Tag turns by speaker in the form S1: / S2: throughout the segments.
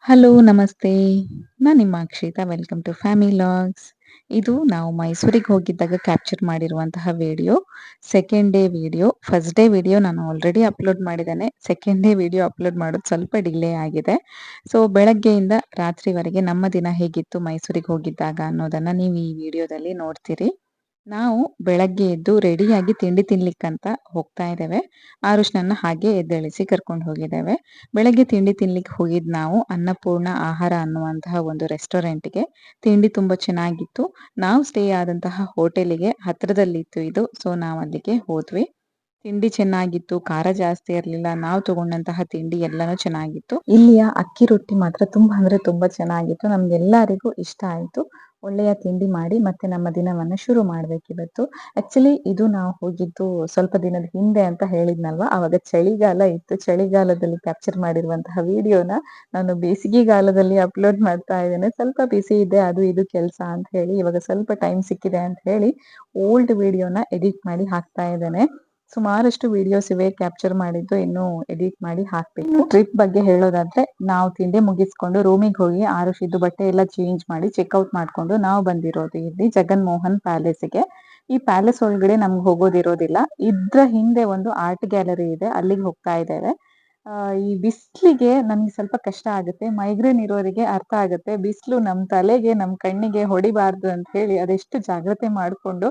S1: Hello, ನಮಸ್ತೆ. ನಾನು ನಿಮ್ಮ Akshita. Welcome to family vlogs. ಇದು ನಾವು ಮೈಸೂರಿಗೆ ಹೋಗಿದ್ದಾಗ ಕ್ಯಾಪ್ಚರ್ ಮಾಡಿರುವಂತಹ video. Second day video. First day video ನಾನು ಆಲ್ರೆಡಿ ಅಪ್ಲೋಡ್ ಮಾಡಿದ್ದೇನೆ. ಸೆಕೆಂಡ್ ಡೇ ವಿಡಿಯೋ ಅಪ್ಲೋಡ್ ಮಾಡೋದು ಸ್ವಲ್ಪ ಡಿಲೇ ಆಗಿದೆ. ಸೊ ಬೆಳಗ್ಗೆಯಿಂದ ರಾತ್ರಿವರೆಗೆ ನಮ್ಮ ದಿನ ಹೇಗಿತ್ತು ಮೈಸೂರಿಗೆ ಹೋಗಿದ್ದಾಗ ಅನ್ನೋದನ್ನ ನೀವು ಈ ವಿಡಿಯೋದಲ್ಲಿ ನೋಡ್ತೀರಿ. ನಾವು ಬೆಳಗ್ಗೆ ಎದ್ದು ರೆಡಿಯಾಗಿ ತಿಂಡಿ ತಿನ್ಲಿಕ್ಕಂತ ಹೋಗ್ತಾ ಇದ್ದೇವೆ. ಆರುಷ್ನನ್ನ ಹಾಗೆ ಎದ್ದೇಳಿಸಿ ಕರ್ಕೊಂಡು ಹೋಗಿದ್ದೇವೆ. ಬೆಳಗ್ಗೆ ತಿಂಡಿ ತಿನ್ಲಿಕ್ಕೆ ಹೋಗಿದ್ ನಾವು ಅನ್ನಪೂರ್ಣ ಆಹಾರ ಅನ್ನುವಂತಹ ಒಂದು ರೆಸ್ಟೋರೆಂಟ್‌ಗೆ. ತಿಂಡಿ ತುಂಬಾ ಚೆನ್ನಾಗಿತ್ತು. ನಾವು ಸ್ಟೇ ಆದಂತಹ ಹೋಟೆಲಿಗೆ ಹತ್ರದಲ್ಲಿತ್ತು ಇದು. ಸೊ ನಾವು ಅಲ್ಲಿಗೆ ಹೋದ್ವಿ. ತಿಂಡಿ ಚೆನ್ನಾಗಿತ್ತು, ಖಾರ ಜಾಸ್ತಿ ಇರಲಿಲ್ಲ. ನಾವು ತಗೊಂಡಂತಹ ತಿಂಡಿ ಎಲ್ಲಾನು ಚೆನ್ನಾಗಿತ್ತು. ಇಲ್ಲಿಯ ಅಕ್ಕಿ ರೊಟ್ಟಿ ಮಾತ್ರ ತುಂಬಾ ಅಂದ್ರೆ ತುಂಬಾ ಚೆನ್ನಾಗಿತ್ತು. ನಮ್ಗೆಲ್ಲರಿಗೂ ಇಷ್ಟ ಆಯ್ತು. ಒಳ್ಳೆಯ ತಿಂಡಿ ಮಾಡಿ ಮತ್ತೆ ನಮ್ಮ ದಿನವನ್ನ ಶುರು ಮಾಡ್ಬೇಕಿವತ್ತು. ಆಕ್ಚುಲಿ ಇದು ನಾವು ಹೋಗಿದ್ದು ಸ್ವಲ್ಪ ದಿನದ ಹಿಂದೆ ಅಂತ ಹೇಳಿದ್ನಲ್ವಾ, ಅವಾಗ ಚಳಿಗಾಲ ಇತ್ತು. ಚಳಿಗಾಲದಲ್ಲಿ ಕ್ಯಾಪ್ಚರ್ ಮಾಡಿರುವಂತಹ ವಿಡಿಯೋನ ನಾನು ಬೇಸಿಗೆಗಾಲದಲ್ಲಿ ಅಪ್ಲೋಡ್ ಮಾಡ್ತಾ ಇದ್ದೇನೆ. ಸ್ವಲ್ಪ ಬಿಸಿ ಇದೆ, ಅದು ಇದು ಕೆಲಸ ಅಂತ ಹೇಳಿ ಇವಾಗ ಸ್ವಲ್ಪ ಟೈಮ್ ಸಿಕ್ಕಿದೆ ಅಂತ ಹೇಳಿ ಓಲ್ಡ್ ವಿಡಿಯೋನ ಎಡಿಟ್ ಮಾಡಿ ಹಾಕ್ತಾ ಇದ್ದೇನೆ. ಸುಮಾರಷ್ಟು ವಿಡಿಯೋಸ್ ಇವೆ ಕ್ಯಾಪ್ಚರ್ ಮಾಡಿದ್ದು, ಇನ್ನು ಎಡಿಟ್ ಮಾಡಿ ಹಾಕ್ಬೇಕು. ಟ್ರಿಪ್ ಬಗ್ಗೆ ಹೇಳೋದಾದ್ರೆ, ನಾವು ತಿಂಡಿ ಮುಗಿಸ್ಕೊಂಡು ರೂಮಿಗೆ ಹೋಗಿ ಆರುಷಿದ್ದು ಬಟ್ಟೆ ಎಲ್ಲ ಚೇಂಜ್ ಮಾಡಿ ಚೆಕ್ಔಟ್ ಮಾಡ್ಕೊಂಡು ನಾವು ಬಂದಿರೋದು ಇಲ್ಲಿ ಜಗನ್ಮೋಹನ್ ಪ್ಯಾಲೇಸ್ಗೆ. ಈ ಪ್ಯಾಲೇಸ್ ಒಳಗಡೆ ನಮ್ಗೆ ಹೋಗೋದಿರೋದಿಲ್ಲ. ಇದ್ರ ಹಿಂದೆ ಒಂದು ಆರ್ಟ್ ಗ್ಯಾಲರಿ ಇದೆ, ಅಲ್ಲಿಗೆ ಹೋಗ್ತಾ ಇದ್ದೇವೆ. ಈ ಬಿಸ್ಲಿಗೆ ನನ್ಗೆ ಸ್ವಲ್ಪ ಕಷ್ಟ ಆಗುತ್ತೆ. ಮೈಗ್ರೇನ್ ಇರೋರಿಗೆ ಅರ್ಥ ಆಗುತ್ತೆ. ಬಿಸಿಲು ನಮ್ ತಲೆಗೆ ನಮ್ ಕಣ್ಣಿಗೆ ಹೊಡಿಬಾರ್ದು ಅಂತ ಹೇಳಿ ಅದೆಷ್ಟು ಜಾಗ್ರತೆ ಮಾಡ್ಕೊಂಡು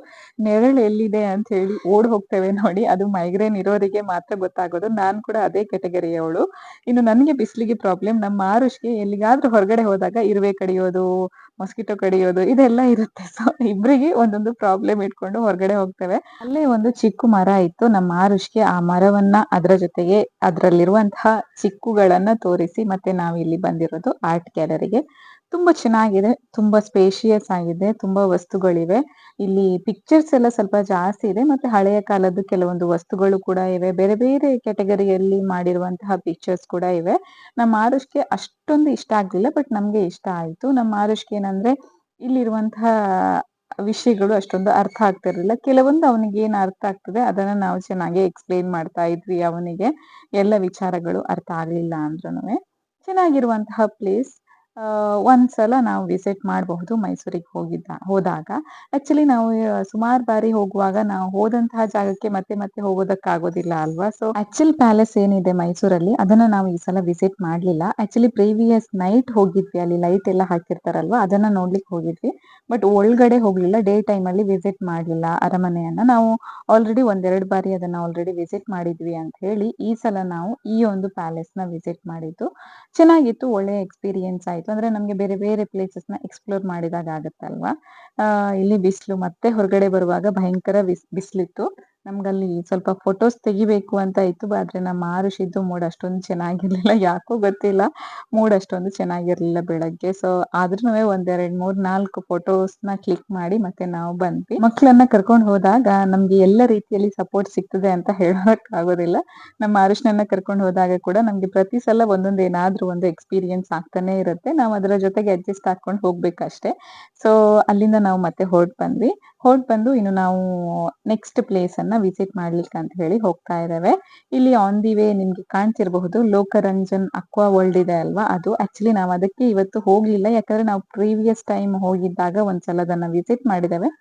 S1: ನೆರಳು ಎಲ್ಲಿದೆ ಅಂತ ಹೇಳಿ ಓಡ್ ಹೋಗ್ತೇವೆ ನೋಡಿ. ಅದು ಮೈಗ್ರೇನ್ ಇರೋರಿಗೆ ಮಾತ್ರ ಗೊತ್ತಾಗೋದು. ನಾನ್ ಕೂಡ ಅದೇ ಕೆಟಗರಿಯವಳು. ಇನ್ನು ನನಗೆ ಬಿಸಿಲಿಗೆ ಪ್ರಾಬ್ಲಮ್. ನಮ್ಮ ಆರುಷ್ಗೆ ಎಲ್ಲಿಗಾದ್ರೂ ಹೊರಗಡೆ ಹೋದಾಗ ಇರುವೆ ಕಡಿಯೋದು, ಮೊಸ್ಕಿಟೋ ಕಡಿಯೋದು ಇದೆಲ್ಲ ಇರುತ್ತೆ. ಸೊ ಇಬ್ರಿಗೆ ಒಂದೊಂದು ಪ್ರಾಬ್ಲಮ್ ಇಟ್ಕೊಂಡು ಹೊರಗಡೆ ಹೋಗ್ತೇವೆ. ಅಲ್ಲೇ ಒಂದು ಚಿಕ್ಕು ಮರ ಇತ್ತು. ನಮ್ಮ ಆರುಷ್ಗೆ ಆ ಮರವನ್ನ ಅದರ ಜೊತೆಗೆ ಅದರಲ್ಲಿರುವಂತಹ ಚಿಕ್ಕುಗಳನ್ನ ತೋರಿಸಿ ಮತ್ತೆ ನಾವು ಇಲ್ಲಿ ಬಂದಿರೋದು ಆರ್ಟ್ ಗ್ಯಾಲರಿಗೆ. ತುಂಬಾ ಚೆನ್ನಾಗಿದೆ, ತುಂಬಾ ಸ್ಪೇಷಿಯಸ್ ಆಗಿದೆ, ತುಂಬಾ ವಸ್ತುಗಳಿವೆ. ಇಲ್ಲಿ ಪಿಕ್ಚರ್ಸ್ ಎಲ್ಲ ಸ್ವಲ್ಪ ಜಾಸ್ತಿ ಇದೆ, ಮತ್ತೆ ಹಳೆಯ ಕಾಲದ್ದು ಕೆಲವೊಂದು ವಸ್ತುಗಳು ಕೂಡ ಇವೆ. ಬೇರೆ ಬೇರೆ ಕೆಟಗರಿಯಲ್ಲಿ ಮಾಡಿರುವಂತಹ ಪಿಕ್ಚರ್ಸ್ ಕೂಡ ಇವೆ. ನಮ್ಮ ಆರುಷ್ಗೆ ಅಷ್ಟೊಂದು ಇಷ್ಟ ಆಗ್ಲಿಲ್ಲ, ಬಟ್ ನಮ್ಗೆ ಇಷ್ಟ ಆಯ್ತು. ನಮ್ಮ ಆರುಷ್ಗೆ ಏನಂದ್ರೆ ಇಲ್ಲಿರುವಂತಹ ವಿಷಯಗಳು ಅಷ್ಟೊಂದು ಅರ್ಥ ಆಗ್ತಿರ್ಲಿಲ್ಲ. ಕೆಲವೊಂದು ಅವನಿಗೆ ಏನ್ ಅರ್ಥ ಆಗ್ತದೆ ಅದನ್ನ ನಾವು ಚೆನ್ನಾಗಿ ಎಕ್ಸ್ಪ್ಲೇನ್ ಮಾಡ್ತಾ ಇದ್ವಿ ಅವನಿಗೆ. ಎಲ್ಲ ವಿಚಾರಗಳು ಅರ್ಥ ಆಗ್ಲಿಲ್ಲ ಅಂದ್ರೂನುವೆ. ಚೆನ್ನಾಗಿರುವಂತಹ ಪ್ಲೇಸ್. ಒಂದ್ಸಲ ನಾವು ವಿಸಿಟ್ ಮಾಡಬಹುದು ಮೈಸೂರಿಗೆ ಹೋದಾಗ. ಆಕ್ಚುಲಿ ನಾವು ಸುಮಾರು ಬಾರಿ ಹೋಗುವಾಗ ನಾವು ಹೋದಂತಹ ಜಾಗಕ್ಕೆ ಮತ್ತೆ ಮತ್ತೆ ಹೋಗೋದಕ್ಕಾಗೋದಿಲ್ಲ ಅಲ್ವಾ. ಸೊ ಆಕ್ಚುಲ್ ಪ್ಯಾಲೇಸ್ ಏನಿದೆ ಮೈಸೂರಲ್ಲಿ ಅದನ್ನ ನಾವು ಈ ಸಲ ವಿಸಿಟ್ ಮಾಡ್ಲಿಲ್ಲ. ಆಕ್ಚುಲಿ ಪ್ರೀವಿಯಸ್ ನೈಟ್ ಹೋಗಿದ್ವಿ, ಅಲ್ಲಿ ಲೈಟ್ ಎಲ್ಲ ಹಾಕಿರ್ತಾರಲ್ವಾ ಅದನ್ನ ನೋಡ್ಲಿಕ್ಕೆ ಹೋಗಿದ್ವಿ. ಬಟ್ ಒಳಗಡೆ ಹೋಗ್ಲಿಲ್ಲ, ಡೇ ಟೈಮ್ ಅಲ್ಲಿ ವಿಸಿಟ್ ಮಾಡ್ಲಿಲ್ಲ ಅರಮನೆಯನ್ನ. ನಾವು ಆಲ್ರೆಡಿ ಒಂದೆರಡು ಬಾರಿ ಅದನ್ನ ಆಲ್ರೆಡಿ ವಿಸಿಟ್ ಮಾಡಿದ್ವಿ ಅಂತ ಹೇಳಿ ಈ ಸಲ ನಾವು ಈ ಒಂದು ಪ್ಯಾಲೇಸ್ ನ ವಿಸಿಟ್ ಮಾಡಿದ್ದು. ಚೆನ್ನಾಗಿತ್ತು, ಒಳ್ಳೆ ಎಕ್ಸ್ಪೀರಿಯನ್ಸ್ ಆಯ್ತು. ಅಂದ್ರೆ ನಮ್ಗೆ ಬೇರೆ ಬೇರೆ ಪ್ಲೇಸಸ್ ನ ಎಕ್ಸ್ಪ್ಲೋರ್ ಮಾಡಿದಾಗ ಆಗತ್ತಲ್ವಾ. ಇಲ್ಲಿ ಬಿಸಿಲು ಮತ್ತೆ ಹೊರಗಡೆ ಬರುವಾಗ ಭಯಂಕರ ಬಿಸಿಲಿತ್ತು. ನಮ್ಗಲ್ಲಿ ಸ್ವಲ್ಪ ಫೋಟೋಸ್ ತೆಗಿಬೇಕು ಅಂತ ಇತ್ತು, ಆದ್ರೆ ನಮ್ಮ ಆರುಷಿದ್ದು ಮೂಡ್ ಅಷ್ಟೊಂದು ಚೆನ್ನಾಗಿರ್ಲಿಲ್ಲ. ಯಾಕೋ ಗೊತ್ತಿಲ್ಲ, ಮೂಡ್ ಅಷ್ಟೊಂದು ಚೆನ್ನಾಗಿರ್ಲಿಲ್ಲ ಬೆಳಗ್ಗೆ. ಸೊ ಆದ್ರೂನು ಒಂದೆರಡು 3-4 ಫೋಟೋಸ್ ನ ಕ್ಲಿಕ್ ಮಾಡಿ ಮತ್ತೆ ನಾವು ಬಂದ್ವಿ. ಮಕ್ಕಳನ್ನ ಕರ್ಕೊಂಡು ಹೋದಾಗ ನಮ್ಗೆ ಎಲ್ಲ ರೀತಿಯಲ್ಲಿ ಸಪೋರ್ಟ್ ಸಿಗ್ತದೆ ಅಂತ ಹೇಳಕ್ ಆಗೋದಿಲ್ಲ. ನಮ್ಮ ಆರುಷ್ನನ್ನ ಕರ್ಕೊಂಡು ಹೋದಾಗ ಕೂಡ ನಮ್ಗೆ ಪ್ರತಿ ಸಲ ಒಂದೊಂದು ಏನಾದ್ರೂ ಒಂದು ಎಕ್ಸ್ಪೀರಿಯನ್ಸ್ ಆಗ್ತಾನೆ ಇರುತ್ತೆ. ನಾವು ಅದರ ಜೊತೆಗೆ ಅಡ್ಜಸ್ಟ್ ಹಾಕೊಂಡು ಹೋಗ್ಬೇಕಷ್ಟೇ. ಸೊ ಅಲ್ಲಿಂದ ನಾವು ಮತ್ತೆ ಹೊರಟು ಬಂದು ಇನ್ನು ನಾವು ನೆಕ್ಸ್ಟ್ ಪ್ಲೇಸ್ ಅನ್ನ ವಿಸಿಟ್ ಮಾಡ್ಲಿಕ್ಕೆ ಅಂತ ಹೇಳಿ ಹೋಗ್ತಾ ಇದ್ದೇವೆ. ಇಲ್ಲಿ ಆನ್ ದಿ ವೇ ನಿಮ್ಗೆ ಕಾಣ್ತಿರಬಹುದು ಲೋಕರಂಜನ್ ಅಕ್ವಾ ವರ್ಲ್ಡ್ ಇದೆ ಅಲ್ವಾ, ಅದು. ಆಕ್ಚುಲಿ ನಾವು ಅದಕ್ಕೆ ಇವತ್ತು ಹೋಗ್ಲಿಲ್ಲ, ಯಾಕಂದ್ರೆ ನಾವು ಪ್ರೀವಿಯಸ್ ಟೈಮ್ ಹೋಗಿದ್ದಾಗ ಒಂದ್ಸಲ ಅದನ್ನ ವಿಸಿಟ್ ಮಾಡಿದ್ದೇವೆ.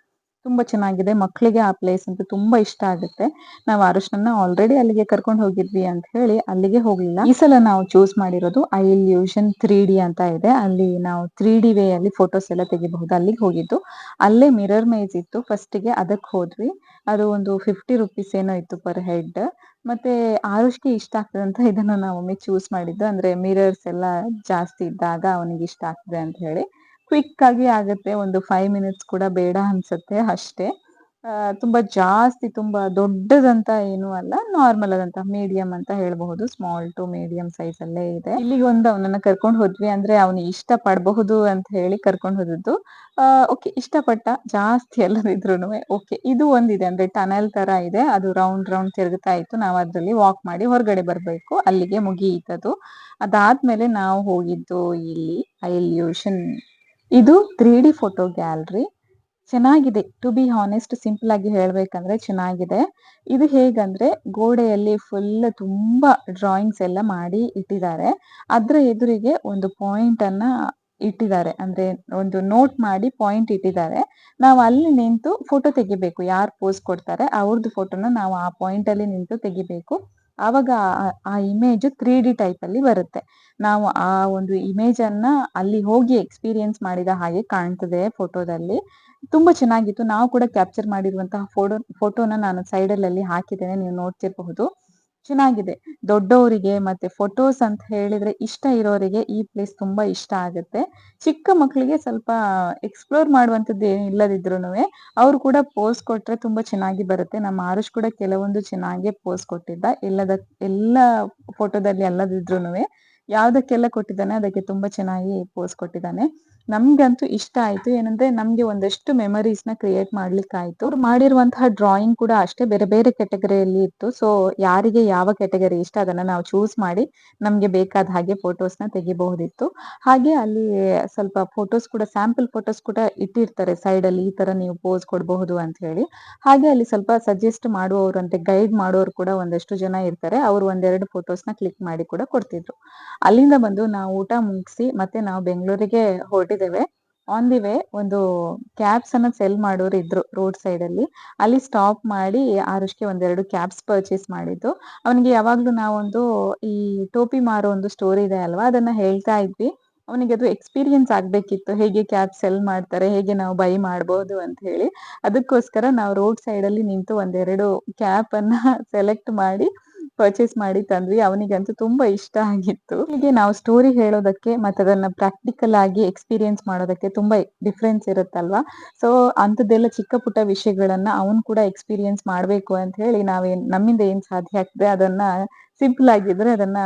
S1: ತುಂಬಾ ಚೆನ್ನಾಗಿದೆ. ಮಕ್ಕಳಿಗೆ ಆ ಪ್ಲೇಸ್ ಅಂತೂ ತುಂಬಾ ಇಷ್ಟ ಆಗುತ್ತೆ. ನಾವು ಅರುಷ್‌ನ ಆಲ್ರೆಡಿ ಅಲ್ಲಿಗೆ ಕರ್ಕೊಂಡು ಹೋಗಿದ್ವಿ ಅಂತ ಹೇಳಿ ಅಲ್ಲಿಗೆ ಹೋಗ್ಲಿಲ್ಲ. ಈ ಸಲ ನಾವು ಚೂಸ್ ಮಾಡಿರೋದು ಐ ಇಲ್ಯೂಷನ್ 3D ಅಂತ ಇದೆ. ಅಲ್ಲಿ ನಾವು 3D ವೇ ಅಲ್ಲಿ ಫೋಟೋಸ್ ಎಲ್ಲ ತೆಗಿಬಹುದು. ಅಲ್ಲಿಗೆ ಹೋಗಿದ್ದು. ಅಲ್ಲೇ ಮಿರರ್ ಮೇಜ್ ಇತ್ತು. ಫಸ್ಟಿಗೆ ಅದಕ್ಕೆ ಹೋದ್ವಿ. ಅದು ಒಂದು ₹50 ಏನೋ ಇತ್ತು ಪರ್ ಹೆಡ್. ಮತ್ತೆ ಆರುಷ್‌ಗೆ ಇಷ್ಟ ಆಗ್ತದಂತ ಇದನ್ನ ನಾವೊಮ್ಮೆ ಚೂಸ್ ಮಾಡಿದ್ದು. ಅಂದ್ರೆ ಮಿರರ್ಸ್ ಎಲ್ಲ ಜಾಸ್ತಿ ಇದ್ದಾಗ ಅವನಿಗೆ ಇಷ್ಟ ಆಗ್ತದೆ ಅಂತ ಹೇಳಿ. ಕ್ವಿಕ್ ಆಗಿ ಆಗುತ್ತೆ. ಒಂದು 5 ಮಿನಿಟ್ಸ್ ಕೂಡ ಬೇಡ ಅನ್ಸುತ್ತೆ ಅಷ್ಟೇ. ತುಂಬಾ ಜಾಸ್ತಿ ತುಂಬಾ ದೊಡ್ಡದಂತ ಏನೂ ಅಲ್ಲ. ನಾರ್ಮಲ್ ಆದಂತಹ ಮೀಡಿಯಂ ಅಂತ ಹೇಳ್ಬಹುದು. ಸ್ಮಾಲ್ ಟು ಮೀಡಿಯಂ ಸೈಜ್ ಅಲ್ಲೇ ಇದೆ. ಇಲ್ಲಿಗೆ ಒಂದು ಅವನನ್ನ ಕರ್ಕೊಂಡು ಹೋದ್ವಿ. ಅಂದ್ರೆ ಅವನು ಇಷ್ಟ ಪಡಬಹುದು ಅಂತ ಹೇಳಿ ಕರ್ಕೊಂಡು ಹೋದದ್ದು. ಓಕೆ ಇಷ್ಟಪಟ್ಟ ಜಾಸ್ತಿ ಎಲ್ಲದಿದ್ರೂನುವೆ ಓಕೆ. ಇದು ಒಂದಿದೆ ಅಂದ್ರೆ ಟನಲ್ ತರ ಇದೆ. ಅದು ರೌಂಡ್ ರೌಂಡ್ ತಿರುಗ್ತಾ ಇತ್ತು. ನಾವು ಅದ್ರಲ್ಲಿ ವಾಕ್ ಮಾಡಿ ಹೊರಗಡೆ ಬರ್ಬೇಕು. ಅಲ್ಲಿಗೆ ಮುಗಿಯಿತದು. ಅದಾದ್ಮೇಲೆ ನಾವು ಹೋಗಿದ್ದು ಇಲ್ಲಿ ಐಲ್ಯೂಷನ್. ಇದು 3D ಫೋಟೋ ಗ್ಯಾಲರಿ. ಚೆನ್ನಾಗಿದೆ. ಟು ಬಿ ಹಾನೆಸ್ಟ್ ಸಿಂಪಲ್ ಆಗಿ ಹೇಳ್ಬೇಕಂದ್ರೆ ಚೆನ್ನಾಗಿದೆ. ಇದು ಹೇಗಂದ್ರೆ ಗೋಡೆಯಲ್ಲಿ ಫುಲ್ ತುಂಬಾ ಡ್ರಾಯಿಂಗ್ಸ್ ಎಲ್ಲ ಮಾಡಿ ಇಟ್ಟಿದ್ದಾರೆ. ಅದ್ರ ಎದುರಿಗೆ ಒಂದು ಪಾಯಿಂಟ್ ಅನ್ನ ಇಟ್ಟಿದ್ದಾರೆ. ಅಂದ್ರೆ ಒಂದು ನೋಟ್ ಮಾಡಿ ಪಾಯಿಂಟ್ ಇಟ್ಟಿದ್ದಾರೆ. ನಾವು ಅಲ್ಲಿ ನಿಂತು ಫೋಟೋ ತೆಗಿಬೇಕು. ಯಾರು ಪೋಸ್ ಕೊಡ್ತಾರೆ ಅವ್ರದ್ದು ಫೋಟೋನ ನಾವು ಆ ಪಾಯಿಂಟ್ ಅಲ್ಲಿ ನಿಂತು ತೆಗಿಬೇಕು. ಆವಾಗ ಆ ಇಮೇಜ್ 3D ಟೈಪ್ ಅಲ್ಲಿ ಬರುತ್ತೆ. ನಾವು ಆ ಒಂದು ಇಮೇಜ್ ಅನ್ನ ಅಲ್ಲಿ ಹೋಗಿ ಎಕ್ಸ್ಪೀರಿಯನ್ಸ್ ಮಾಡಿದ ಹಾಗೆ ಕಾಣ್ತದೆ ಫೋಟೋದಲ್ಲಿ. ತುಂಬಾ ಚೆನ್ನಾಗಿತ್ತು. ನಾವು ಕೂಡ ಕ್ಯಾಪ್ಚರ್ ಮಾಡಿರುವಂತಹ ಫೋಟೋನ ನಾನು ಸೈಡಲ್ಲಿ ಹಾಕಿದ್ದೇನೆ. ನೀವು ನೋಡ್ತಿರಬಹುದು. ಚೆನ್ನಾಗಿದೆ. ದೊಡ್ಡವರಿಗೆ ಮತ್ತೆ ಫೋಟೋಸ್ ಅಂತ ಹೇಳಿದ್ರೆ ಇಷ್ಟ ಇರೋರಿಗೆ ಈ ಪ್ಲೇಸ್ ತುಂಬಾ ಇಷ್ಟ ಆಗುತ್ತೆ. ಚಿಕ್ಕ ಮಕ್ಕಳಿಗೆ ಸ್ವಲ್ಪ ಎಕ್ಸ್‌ಪ್ಲೋರ್ ಮಾಡುವಂಥದ್ದು ಏನು ಇಲ್ಲದಿದ್ರೂನುವೆ ಅವ್ರು ಕೂಡ ಪೋಸ್ ಕೊಟ್ರೆ ತುಂಬಾ ಚೆನ್ನಾಗಿ ಬರುತ್ತೆ. ನಮ್ಮ ಆರುಷ್ ಕೂಡ ಕೆಲವೊಂದು ಚೆನ್ನಾಗೇ ಪೋಸ್ ಕೊಟ್ಟಿದ್ದ. ಎಲ್ಲ ಫೋಟೋದಲ್ಲಿ ಅಲ್ಲದಿದ್ರೂನುವೆ ಯಾವ್ದಕ್ಕೆಲ್ಲ ಕೊಟ್ಟಿದ್ದಾನೆ ಅದಕ್ಕೆ ತುಂಬಾ ಚೆನ್ನಾಗಿ ಪೋಸ್ ಕೊಟ್ಟಿದ್ದಾನೆ. ನಮ್ಗಂತೂ ಇಷ್ಟ ಆಯ್ತು. ಏನಂದ್ರೆ ನಮ್ಗೆ ಒಂದಷ್ಟು ಮೆಮರೀಸ್‌ನ ಕ್ರಿಯೇಟ್ ಮಾಡ್ಲಿಕ್ಕಾಯ್ತು. ಅವ್ರು ಮಾಡಿರುವಂತಹ ಡ್ರಾಯಿಂಗ್ ಕೂಡ ಅಷ್ಟೇ ಬೇರೆ ಬೇರೆ ಕ್ಯಾಟಗರಿಯಲ್ಲಿ ಇತ್ತು. ಸೊ ಯಾರಿಗೆ ಯಾವ ಕ್ಯಾಟಗರಿ ಇಷ್ಟ ಅದನ್ನ ನಾವು ಚೂಸ್ ಮಾಡಿ ನಮ್ಗೆ ಬೇಕಾದ ಹಾಗೆ ಫೋಟೋಸ್‌ನ ತೆಗಿಬಹುದಿತ್ತು. ಹಾಗೆ ಅಲ್ಲಿ ಸ್ವಲ್ಪ ಫೋಟೋಸ್ ಕೂಡ ಸ್ಯಾಂಪಲ್ ಫೋಟೋಸ್ ಕೂಡ ಇಟ್ಟಿರ್ತಾರೆ ಸೈಡಲ್ಲಿ. ಈ ತರ ನೀವು ಪೋಸ್ ಕೊಡಬಹುದು ಅಂತ ಹೇಳಿ. ಹಾಗೆ ಅಲ್ಲಿ ಸ್ವಲ್ಪ ಸಜೆಸ್ಟ್ ಮಾಡುವವರು ಅಂದ್ರೆ ಗೈಡ್ ಮಾಡೋರು ಕೂಡ ಒಂದಷ್ಟು ಜನ ಇರ್ತಾರೆ. ಅವ್ರು ಒಂದೆರಡು ಫೋಟೋಸ್‌ನ ಕ್ಲಿಕ್ ಮಾಡಿ ಕೂಡ ಕೊಡ್ತಿದ್ರು. ಅಲ್ಲಿಂದ ಬಂದು ನಾವು ಊಟ ಮುಗಿಸಿ ಮತ್ತೆ ನಾವು ಬೆಂಗಳೂರಿಗೆ ಹೊರಟಿದ್ದೇವೆ. ಆನ್ ದಿ ವೇ ಒಂದು ಕ್ಯಾಬ್ಸ್ ಅನ್ನ ಸೆಲ್ ಮಾಡೋರು ಇದ್ರು ರೋಡ್ ಸೈಡ್ ಅಲ್ಲಿ. ಅಲ್ಲಿ ಸ್ಟಾಪ್ ಮಾಡಿ ಆರುಷ್‌ಗೆ ಒಂದೆರಡು ಕ್ಯಾಬ್ಸ್ ಪರ್ಚೇಸ್ ಮಾಡಿದ್ದು. ಅವನಿಗೆ ಯಾವಾಗ್ಲೂ ನಾವೊಂದು ಈ ಟೋಪಿ ಮಾರೋ ಒಂದು ಸ್ಟೋರಿ ಇದೆ ಅಲ್ವಾ ಅದನ್ನ ಹೇಳ್ತಾ ಇದ್ವಿ. ಅವನಿಗೆ ಅದು ಎಕ್ಸ್ಪೀರಿಯನ್ಸ್ ಆಗ್ಬೇಕಿತ್ತು. ಹೇಗೆ ಕ್ಯಾಬ್ ಸೆಲ್ ಮಾಡ್ತಾರೆ, ಹೇಗೆ ನಾವು ಬೈ ಮಾಡ್ಬೋದು ಅಂತ ಹೇಳಿ. ಅದಕ್ಕೋಸ್ಕರ ನಾವು ರೋಡ್ ಸೈಡ್ ಅಲ್ಲಿ ನಿಂತು ಒಂದೆರಡು ಕ್ಯಾಪ್ ಅನ್ನ ಸೆಲೆಕ್ಟ್ ಮಾಡಿ ಪರ್ಚೇಸ್ ಮಾಡಿ ತಂದ್ವಿ. ಅವನಿಗಂತೂ ತುಂಬಾ ಇಷ್ಟ ಆಗಿತ್ತು. ಹೀಗೆ ನಾವು ಸ್ಟೋರಿ ಹೇಳೋದಕ್ಕೆ ಮತ್ತೆ ಅದನ್ನ ಪ್ರಾಕ್ಟಿಕಲ್ ಆಗಿ ಎಕ್ಸ್ಪೀರಿಯನ್ಸ್ ಮಾಡೋದಕ್ಕೆ ತುಂಬಾ ಡಿಫ್ರೆನ್ಸ್ ಇರುತ್ತಲ್ವಾ. ಸೊ ಅಂಥದ್ದೆಲ್ಲ ಚಿಕ್ಕ ಪುಟ್ಟ ವಿಷಯಗಳನ್ನ ಅವನು ಕೂಡ ಎಕ್ಸ್ಪೀರಿಯನ್ಸ್ ಮಾಡ್ಬೇಕು ಅಂತ ಹೇಳಿ ನಮ್ಮಿಂದ ಏನ್ ಸಾಧ್ಯ ಆಗ್ತದೆ ಅದನ್ನ ಸಿಂಪಲ್ ಆಗಿದ್ರೆ ಅದನ್ನ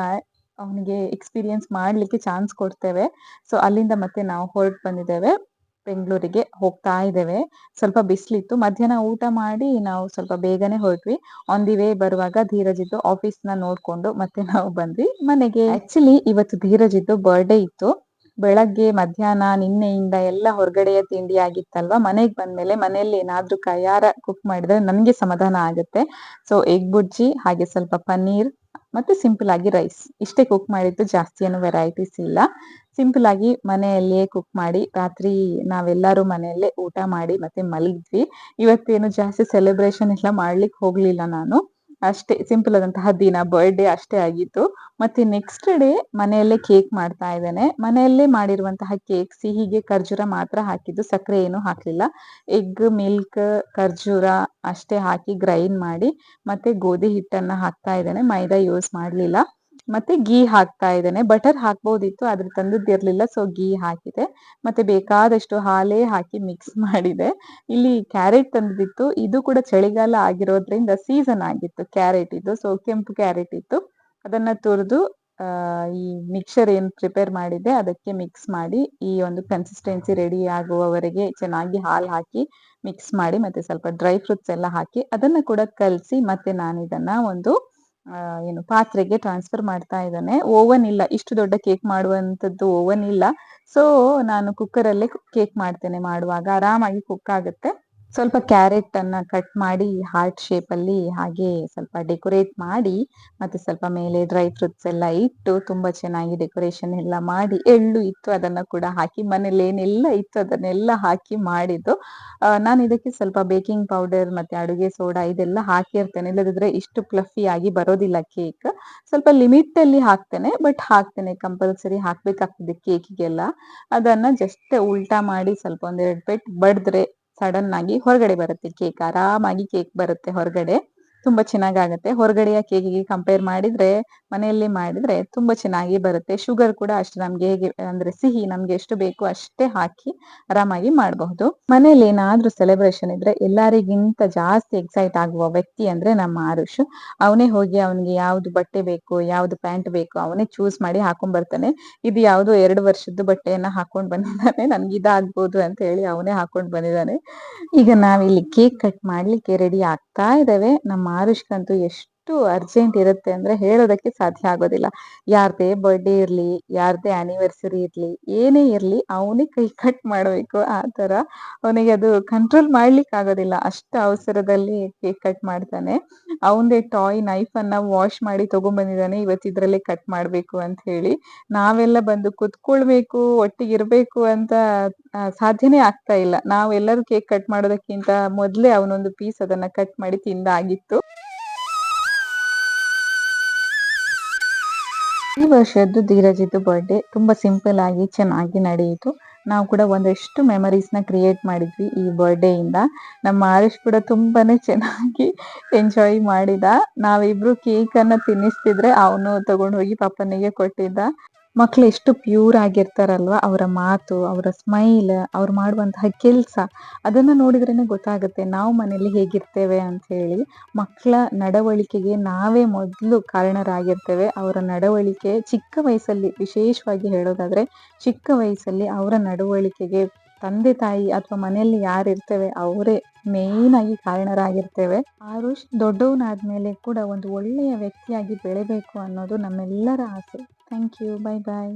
S1: ಅವನಿಗೆ ಎಕ್ಸ್ಪೀರಿಯನ್ಸ್ ಮಾಡ್ಲಿಕ್ಕೆ ಚಾನ್ಸ್ ಕೊಡ್ತೇವೆ. ಸೊ ಅಲ್ಲಿಂದ ಮತ್ತೆ ನಾವು ಹೊರಟು ಬಂದಿದ್ದೇವೆ. ಬೆಂಗಳೂರಿಗೆ ಹೋಗ್ತಾ ಇದ್ದೇವೆ. ಸ್ವಲ್ಪ ಬಿಸಿಲಿತ್ತು. ಮಧ್ಯಾಹ್ನ ಊಟ ಮಾಡಿ ನಾವು ಸ್ವಲ್ಪ ಬೇಗನೆ ಹೊರಟ್ವಿ. ಆನ್ ದಿ ವೇ ಬರುವಾಗ ಧೀರಜಿದ್ದು ಆಫೀಸ್‌ನ ನೋಡ್ಕೊಂಡು ಮತ್ತೆ ನಾವು ಬಂದ್ವಿ ಮನೆಗೆ. ಆಕ್ಚುಲಿ ಇವತ್ತು ಧೀರಜಿದ್ದು ಬರ್ಡೇ ಇತ್ತು. ಬೆಳಗ್ಗೆ ಮಧ್ಯಾಹ್ನ ನಿನ್ನೆಯಿಂದ ಎಲ್ಲ ಹೊರಗಡೆಯ ತಿಂಡಿ ಆಗಿತ್ತಲ್ವಾ. ಮನೆಗೆ ಬಂದ್ಮೇಲೆ ಮನೆಯಲ್ಲಿ ಏನಾದ್ರೂ ಕೈಯಾರ ಕುಕ್ ಮಾಡಿದ್ರೆ ನನ್ಗೆ ಸಮಾಧಾನ ಆಗುತ್ತೆ. ಸೊ ಎಗ್ ಬುರ್ಜಿ ಹಾಗೆ ಸ್ವಲ್ಪ ಪನ್ನೀರ್ ಮತ್ತೆ ಸಿಂಪಲ್ ಆಗಿ ರೈಸ್ ಇಷ್ಟೇ ಕುಕ್ ಮಾಡಿದ್ದು. ಜಾಸ್ತಿ ಏನು ವೆರೈಟೀಸ್ ಇಲ್ಲ. ಸಿಂಪಲ್ ಆಗಿ ಮನೆಯಲ್ಲಿಯೇ ಕುಕ್ ಮಾಡಿ ರಾತ್ರಿ ನಾವೆಲ್ಲರೂ ಮನೆಯಲ್ಲೇ ಊಟ ಮಾಡಿ ಮತ್ತೆ ಮಲಗಿದ್ವಿ. ಇವತ್ತೇನು ಜಾಸ್ತಿ ಸೆಲೆಬ್ರೇಷನ್ ಎಲ್ಲ ಮಾಡ್ಲಿಕ್ಕೆ ಹೋಗ್ಲಿಲ್ಲ ನಾನು. ಅಷ್ಟೇ ಸಿಂಪಲ್ ಆದಂತಹ ದಿನ ಬರ್ಡೇ ಅಷ್ಟೇ ಆಗಿತ್ತು. ಮತ್ತೆ ನೆಕ್ಸ್ಟ್ ಡೇ ಮನೆಯಲ್ಲೇ ಕೇಕ್ ಮಾಡ್ತಾ ಇದ್ದೇನೆ. ಮನೆಯಲ್ಲೇ ಮಾಡಿರುವಂತಹ ಕೇಕ್ ಸಿಹಿಗೆ ಖರ್ಜೂರ ಮಾತ್ರ ಹಾಕಿದ್ದು. ಸಕ್ಕರೆ ಏನು ಹಾಕ್ಲಿಲ್ಲ. ಎಗ್ ಮಿಲ್ಕ್ ಖರ್ಜೂರ ಅಷ್ಟೇ ಹಾಕಿ ಗ್ರೈಂಡ್ ಮಾಡಿ ಮತ್ತೆ ಗೋಧಿ ಹಿಟ್ಟನ್ನ ಹಾಕ್ತಾ ಇದ್ದೇನೆ. ಮೈದಾ ಯೂಸ್ ಮಾಡ್ಲಿಲ್ಲ. ಮತ್ತೆ ಗೀ ಹಾಕ್ತಾ ಇದ್ದೇನೆ. ಬಟರ್ ಹಾಕ್ಬೋದಿತ್ತು ಆದ್ರೆ ತಂದದ್ದಿರ್ಲಿಲ್ಲ. ಸೊ ಗೀ ಹಾಕಿದೆ. ಮತ್ತೆ ಬೇಕಾದಷ್ಟು ಹಾಲೇ ಹಾಕಿ ಮಿಕ್ಸ್ ಮಾಡಿದೆ. ಇಲ್ಲಿ ಕ್ಯಾರೆಟ್ ತಂದಿತ್ತು. ಇದು ಕೂಡ ಚಳಿಗಾಲ ಆಗಿರೋದ್ರಿಂದ ಸೀಸನ್ ಆಗಿತ್ತು ಕ್ಯಾರೆಟ್ ಇದು. ಸೊ ಕೆಂಪು ಕ್ಯಾರೆಟ್ ಇತ್ತು. ಅದನ್ನ ತುರಿದು ಈ ಮಿಕ್ಸರ್ ಏನ್ ಪ್ರಿಪೇರ್ ಮಾಡಿದ್ದೆ ಅದಕ್ಕೆ ಮಿಕ್ಸ್ ಮಾಡಿ ಈ ಒಂದು ಕನ್ಸಿಸ್ಟೆನ್ಸಿ ರೆಡಿ ಆಗುವವರೆಗೆ ಚೆನ್ನಾಗಿ ಹಾಲು ಹಾಕಿ ಮಿಕ್ಸ್ ಮಾಡಿ ಮತ್ತೆ ಸ್ವಲ್ಪ ಡ್ರೈ ಫ್ರೂಟ್ಸ್ ಎಲ್ಲ ಹಾಕಿ ಅದನ್ನ ಕೂಡ ಕಲಸಿ ಮತ್ತೆ ನಾನು ಇದನ್ನ ಒಂದು ಏನು ಪಾತ್ರೆಗೆ ಟ್ರಾನ್ಸ್ಫರ್ ಮಾಡ್ತಾ ಇದ್ದೇನೆ. ಓವನ್ ಇಲ್ಲ. ಇಷ್ಟು ದೊಡ್ಡ ಕೇಕ್ ಮಾಡುವಂತದ್ದು ಓವನ್ ಇಲ್ಲ. ಸೊ ನಾನು ಕುಕ್ಕರ್ ಅಲ್ಲೇ ಕೇಕ್ ಮಾಡ್ತೇನೆ. ಮಾಡುವಾಗ ಆರಾಮಾಗಿ ಕುಕ್ ಆಗುತ್ತೆ. ಸ್ವಲ್ಪ ಕ್ಯಾರೆಟ್ ಅನ್ನ ಕಟ್ ಮಾಡಿ ಹಾರ್ಟ್ ಶೇಪ್ ಅಲ್ಲಿ ಹಾಗೆ ಸ್ವಲ್ಪ ಡೆಕೋರೇಟ್ ಮಾಡಿ ಮತ್ತೆ ಸ್ವಲ್ಪ ಮೇಲೆ ಡ್ರೈ ಫ್ರೂಟ್ಸ್ ಎಲ್ಲ ಇಟ್ಟು ತುಂಬಾ ಚೆನ್ನಾಗಿ ಡೆಕೋರೇಷನ್ ಎಲ್ಲ ಮಾಡಿ ಎಳ್ಳು ಇತ್ತು ಅದನ್ನ ಕೂಡ ಹಾಕಿ ಮನೇಲಿ ಏನೆಲ್ಲ ಇತ್ತು ಅದನ್ನೆಲ್ಲ ಹಾಕಿ ಮಾಡಿದ್ದು. ನಾನು ಇದಕ್ಕೆ ಸ್ವಲ್ಪ ಬೇಕಿಂಗ್ ಪೌಡರ್ ಮತ್ತೆ ಅಡುಗೆ ಸೋಡಾ ಇದೆಲ್ಲ ಹಾಕಿರ್ತೇನೆ, ಇಲ್ಲದಿದ್ರೆ ಇಷ್ಟು ಫ್ಲಫಿ ಆಗಿ ಬರೋದಿಲ್ಲ ಕೇಕ್. ಸ್ವಲ್ಪ ಲಿಮಿಟ್ ಅಲ್ಲಿ ಹಾಕ್ತೇನೆ, ಬಟ್ ಹಾಕ್ತೇನೆ, ಕಂಪಲ್ಸರಿ ಹಾಕ್ಬೇಕಾಗ್ತದೆ ಕೇಕಿಗೆಲ್ಲ. ಅದನ್ನ ಜಸ್ಟ್ ಉಲ್ಟಾ ಮಾಡಿ ಸ್ವಲ್ಪ ಒಂದೆರಡು ಪೆಟ್ ಬಡಿದ್ರೆ ಸಡನ್ ಆಗಿ ಹೊರಗಡೆ ಬರುತ್ತೆ ಕೇಕ್, ಆರಾಮಾಗಿ ಕೇಕ್ ಬರುತ್ತೆ ಹೊರಗಡೆ. ತುಂಬಾ ಚೆನ್ನಾಗಾಗತ್ತೆ. ಹೊರಗಡೆಯ ಕೇಕಿಗೆ ಕಂಪೇರ್ ಮಾಡಿದ್ರೆ ಮನೆಯಲ್ಲಿ ಮಾಡಿದ್ರೆ ತುಂಬಾ ಚೆನ್ನಾಗಿ ಬರುತ್ತೆ. ಶುಗರ್ ಕೂಡ ಅಷ್ಟೇ, ನಮ್ಗೆ ಹೇಗೆ ಅಂದ್ರೆ ಸಿಹಿ ನಮ್ಗೆ ಎಷ್ಟು ಬೇಕು ಅಷ್ಟೇ ಹಾಕಿ ಆರಾಮಾಗಿ ಮಾಡಬಹುದು. ಮನೇಲಿ ಏನಾದ್ರೂ ಸೆಲೆಬ್ರೇಷನ್ ಇದ್ರೆ ಎಲ್ಲರಿಗಿಂತ ಜಾಸ್ತಿ ಎಕ್ಸೈಟ್ ಆಗುವ ವ್ಯಕ್ತಿ ಅಂದ್ರೆ ನಮ್ಮ ಆರುಷ್. ಅವನೇ ಹೋಗಿ ಅವನಿಗೆ ಯಾವ್ದು ಬಟ್ಟೆ ಬೇಕು, ಯಾವ್ದು ಪ್ಯಾಂಟ್ ಬೇಕು ಅವನೇ ಚೂಸ್ ಮಾಡಿ ಹಾಕೊಂಡ್ ಬರ್ತಾನೆ. ಇದು ಯಾವ್ದೋ 2 ವರ್ಷದ್ದು ಬಟ್ಟೆಯನ್ನ ಹಾಕೊಂಡ್ ಬಂದಿದ್ದಾನೆ, ನನ್ಗೆ ಇದಾಗ್ಬೋದು ಅಂತ ಹೇಳಿ ಅವನೇ ಹಾಕೊಂಡ್ ಬಂದಿದ್ದಾನೆ. ಈಗ ನಾವಿಲ್ಲಿ ಕೇಕ್ ಕಟ್ ಮಾಡ್ಲಿಕ್ಕೆ ರೆಡಿ ಆಗ್ತಾ ಇದ್ದೇವೆ. ನಮ್ಮ ಆರುಷ್ಕಂತೂ ಎಷ್ಟು ಅರ್ಜೆಂಟ್ ಇರುತ್ತೆ ಅಂದ್ರೆ ಹೇಳೋದಕ್ಕೆ ಸಾಧ್ಯ ಆಗೋದಿಲ್ಲ. ಯಾರ್ದೇ ಬರ್ಡೇ ಇರ್ಲಿ, ಯಾರ್ದೇ ಆನಿವರ್ಸರಿ ಇರ್ಲಿ, ಏನೇ ಇರ್ಲಿ ಅವನೇ ಕೈ ಕಟ್ ಮಾಡ್ಬೇಕು. ಆ ತರ ಅವನಿಗೆ ಅದು ಕಂಟ್ರೋಲ್ ಮಾಡ್ಲಿಕ್ಕೆ ಆಗೋದಿಲ್ಲ, ಅಷ್ಟು ಅವಸರದಲ್ಲಿ ಕೇಕ್ ಕಟ್ ಮಾಡ್ತಾನೆ. ಅವನದೇ ಟಾಯ್ ನೈಫ್ ಅನ್ನ ವಾಶ್ ಮಾಡಿ ತಗೊಂಡ್ಬಂದಿದ್ದಾನೆ, ಇವತ್ತಿದ್ರಲ್ಲೇ ಕಟ್ ಮಾಡ್ಬೇಕು ಅಂತ ಹೇಳಿ. ನಾವೆಲ್ಲ ಬಂದು ಕುತ್ಕೊಳ್ಬೇಕು, ಒಟ್ಟಿಗಿರ್ಬೇಕು ಅಂತ ಸಾಧ್ಯನೇ ಆಗ್ತಾ ಇಲ್ಲ. ನಾವೆಲ್ಲರೂ ಕೇಕ್ ಕಟ್ ಮಾಡೋದಕ್ಕಿಂತ ಮೊದ್ಲೇ ಅವನೊಂದು ಪೀಸ್ ಅದನ್ನ ಕಟ್ ಮಾಡಿ ತಿಂದಾಗಿತ್ತು. ಈ ವರ್ಷದ್ದು ಧೀರಜಿದ್ದು ಬರ್ಡೇ ತುಂಬಾ ಸಿಂಪಲ್ ಆಗಿ ಚೆನ್ನಾಗಿ ನಡೆಯಿತು. ನಾವು ಕೂಡ ಒಂದಷ್ಟು ಮೆಮರೀಸ್ ನ ಕ್ರಿಯೇಟ್ ಮಾಡಿದ್ವಿ ಈ ಬರ್ಡೇ ಇಂದ. ನಮ್ಮ ಆರುಷ್ ಕೂಡ ತುಂಬಾನೇ ಚೆನ್ನಾಗಿ ಎಂಜಾಯ್ ಮಾಡಿದ. ನಾವಿಬ್ರು ಕೇಕ್ ಅನ್ನ ತಿನ್ನಿಸ್ತಿದ್ರೆ ಅವನು ತಗೊಂಡು ಹೋಗಿ ಪಪ್ಪನಿಗೆ ಕೊಟ್ಟಿದ್ದ. ಮಕ್ಳು ಎಷ್ಟು ಪ್ಯೂರ್ ಆಗಿರ್ತಾರಲ್ವಾ, ಅವರ ಮಾತು, ಅವರ ಸ್ಮೈಲ್, ಅವ್ರು ಮಾಡುವಂತಹ ಕೆಲ್ಸ, ಅದನ್ನ ನೋಡಿದ್ರೇನೆ ಗೊತ್ತಾಗುತ್ತೆ ನಾವು ಮನೇಲಿ ಹೇಗಿರ್ತೇವೆ ಅಂತ ಹೇಳಿ. ಮಕ್ಕಳ ನಡವಳಿಕೆಗೆ ನಾವೇ ಮೊದಲು ಕಾರಣರಾಗಿರ್ತೇವೆ. ಅವರ ನಡವಳಿಕೆ ಚಿಕ್ಕ ವಯಸ್ಸಲ್ಲಿ, ವಿಶೇಷವಾಗಿ ಹೇಳೋದಾದ್ರೆ ಚಿಕ್ಕ ವಯಸ್ಸಲ್ಲಿ ಅವರ ನಡವಳಿಕೆಗೆ ತಂದೆ ತಾಯಿ ಅಥವಾ ಮನೆಯಲ್ಲಿ ಯಾರು ಇರ್ತೇವೆ ಅವರೇ ಮೇನ್ ಆಗಿ ಕಾರಣರಾಗಿರ್ತೇವೆ. ಆರುಷ್ ದೊಡ್ಡವನಾದ್ಮೇಲೆ ಕೂಡ ಒಂದು ಒಳ್ಳೆಯ ವ್ಯಕ್ತಿಯಾಗಿ ಬೆಳಿಬೇಕು ಅನ್ನೋದು ನಮ್ಮೆಲ್ಲರ ಆಸೆ. Thank you. Bye bye.